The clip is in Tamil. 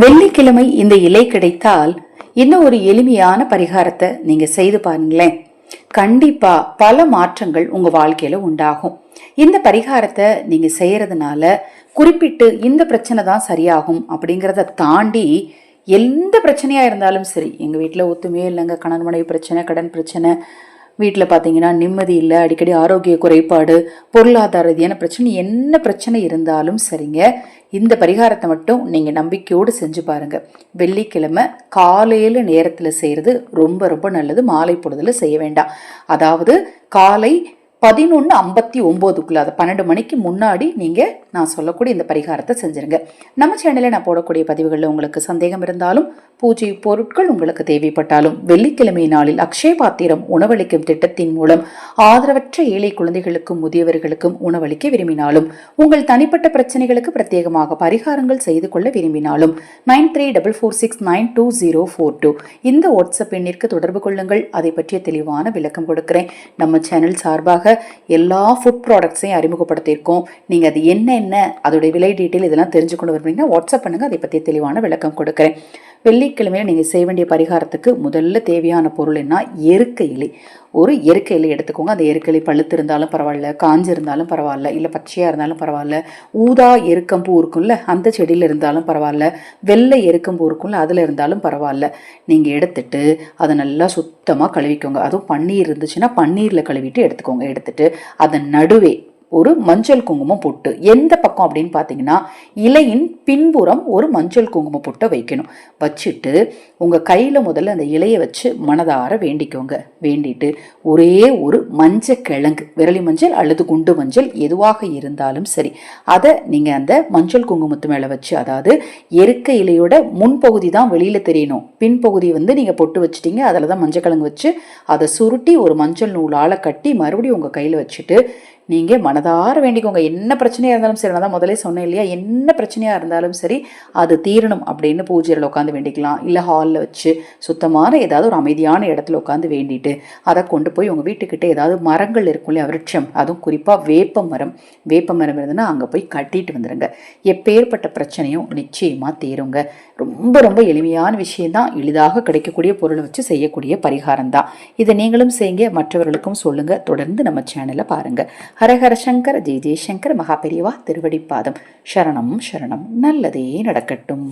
வெள்ளிக்கிழமை இந்த இலை கிடைத்தால் இன்னும் ஒரு எளிமையான பரிகாரத்தை நீங்க செய்து பாருங்களேன். கண்டிப்பா பல மாற்றங்கள் உங்க வாழ்க்கையில உண்டாகும். இந்த பரிகாரத்தை நீங்க செய்யறதுனால குறிப்பிட்டு இந்த பிரச்சனை தான் சரியாகும் அப்படிங்கறத தாண்டி எந்த பிரச்சனையா இருந்தாலும் சரி, எங்க வீட்டுல ஒத்துமையே இல்லைங்க, கணவன் மனைவி பிரச்சனை, கடன் பிரச்சனை, வீட்டில் பார்த்தீங்கன்னா நிம்மதி இல்லை, அடிக்கடி ஆரோக்கிய குறைபாடு, பொருளாதார ரீதியான பிரச்சனை, என்ன பிரச்சனை இருந்தாலும் சரிங்க, இந்த பரிகாரத்தை மட்டும் நீங்கள் நம்பிக்கையோடு செஞ்சு பாருங்க. வெள்ளிக்கிழமை காலையில் நேரத்தில் செய்கிறது ரொம்ப ரொம்ப நல்லது. மாலை பொழுதுல செய்ய வேண்டாம். அதாவது காலை 11:59 அதை 12 மணிக்கு முன்னாடி நீங்கள் நான் சொல்லக்கூடிய இந்த பரிகாரத்தை செஞ்சுருங்க. நம்ம சேனலில் நான் போடக்கூடிய பதிவுகளில் உங்களுக்கு சந்தேகம் இருந்தாலும், பூஜை பொருட்கள் உங்களுக்கு தேவைப்பட்டாலும், வெள்ளிக்கிழமை நாளில் அக்ஷய பாத்திரம் உணவளிக்கும் திட்டத்தின் மூலம் ஆதரவற்ற ஏழை குழந்தைகளுக்கும் முதியவர்களுக்கும் உணவளிக்க விரும்பினாலும், உங்கள் தனிப்பட்ட பிரச்சனைகளுக்கு பிரத்யேகமாக பரிகாரங்கள் செய்து கொள்ள விரும்பினாலும் 9344692042 இந்த வாட்ஸ்அப் எண்ணிற்கு தொடர்பு கொள்ளுங்கள். அதை பற்றிய தெளிவான விளக்கம் கொடுக்கிறேன். நம்ம சேனல் சார்பாக எல்லா ஃபுட் ப்ராடக்ட்ஸையும் அறிமுகப்படுத்தியிருக்கோம். நீங்கள் அது என்ன அதோடைய விலை டீட்டெயில் இதெல்லாம் தெரிஞ்சுக்கொண்டு வருவீங்கன்னா வாட்ஸ்அப் பண்ணுங்க, அதை பற்றி தெளிவான விளக்கம் கொடுக்குறேன். வெள்ளிக்கிழமையில நீங்கள் செய்ய வேண்டிய பரிகாரத்துக்கு முதல்ல தேவையான பொருள் என்ன? எருக்க இலை. ஒரு எருக்க இலை எடுத்துக்கோங்க. அந்த எருக்க இலை பழுத்து இருந்தாலும் பரவாயில்ல, காஞ்சு இருந்தாலும் பரவாயில்ல, இல்லை பச்சையாக இருந்தாலும் பரவாயில்ல, ஊதா எருக்கம்பூ இருக்கும்ல அந்த செடியில் இருந்தாலும் பரவாயில்ல, வெள்ளை எருக்கம்பூ இருக்கும்ல அதில் இருந்தாலும் பரவாயில்ல. நீங்கள் எடுத்துட்டு அதை நல்லா சுத்தமாக கழுவிக்கோங்க. அதுவும் பன்னீர் இருந்துச்சுன்னா பன்னீரில் கழுவிட்டு எடுத்துக்கோங்க. எடுத்துட்டு அதன் நடுவே ஒரு மஞ்சள் குங்குமம் பொட்டு, எந்த பக்கம் அப்படின்னு பார்த்தீங்கன்னா இலையின் பின்புறம் ஒரு மஞ்சள் குங்குமம் பொட்டை வைக்கணும். வச்சுட்டு உங்கள் கையில் முதல்ல அந்த இலையை வச்சு மனதார வேண்டிக்கோங்க. வேண்டிட்டு ஒரே ஒரு மஞ்சள் கிழங்கு, விரலி மஞ்சள் அல்லது குண்டு மஞ்சள் எதுவாக இருந்தாலும் சரி, அதை நீங்கள் அந்த மஞ்சள் குங்குமத்து மேலே வச்சு, அதாவது எருக்க இலையோட முன்பகுதி தான் வெளியில் தெரியணும், பின்பகுதி நீங்கள் பொட்டு வச்சுட்டீங்க, அதில் தான் மஞ்சள் கிழங்கு வச்சு அதை சுருட்டி ஒரு மஞ்சள் நூலால் கட்டி மறுபடியும் உங்கள் கையில் வச்சுட்டு நீங்கள் மனதார வேண்டிக்கோங்க. என்ன பிரச்சனையாக இருந்தாலும் சரி, நான் தான் முதலே சொன்னேன் இல்லையா, என்ன பிரச்சனையாக இருந்தாலும் சரி அது தீரணும் அப்படின்னு பூஜையில் உட்காந்து வேண்டிக்கலாம். இல்லை ஹாலில் வச்சு சுத்தமான ஏதாவது ஒரு அமைதியான இடத்துல உட்காந்து வேண்டிட்டு அதை கொண்டு போய் உங்கள் வீட்டுக்கிட்ட ஏதாவது மரங்கள் இருக்கும் இல்லையா, விருட்சம், அதுவும் குறிப்பாக வேப்ப மரம் இருந்ததுன்னா அங்கே போய் கட்டிட்டு வந்துடுங்க. எப்பேற்பட்ட பிரச்சனையும் நிச்சயமாக தீருங்க. ரொம்ப ரொம்ப எளிமையான விஷயம்தான். எளிதாக கிடைக்கக்கூடிய பொருளை வச்சு செய்யக்கூடிய பரிகாரம் தான். இதை நீங்களும் செய்யுங்க, மற்றவர்களுக்கும் சொல்லுங்க. தொடர்ந்து நம்ம சேனலை பாருங்க. ஹரஹர சங்கர, ஜெய ஜெயசங்கர, மகா பெரியவா திருவடிப்பாதம். சரணம் சரணம். நல்லதே நடக்கட்டும்.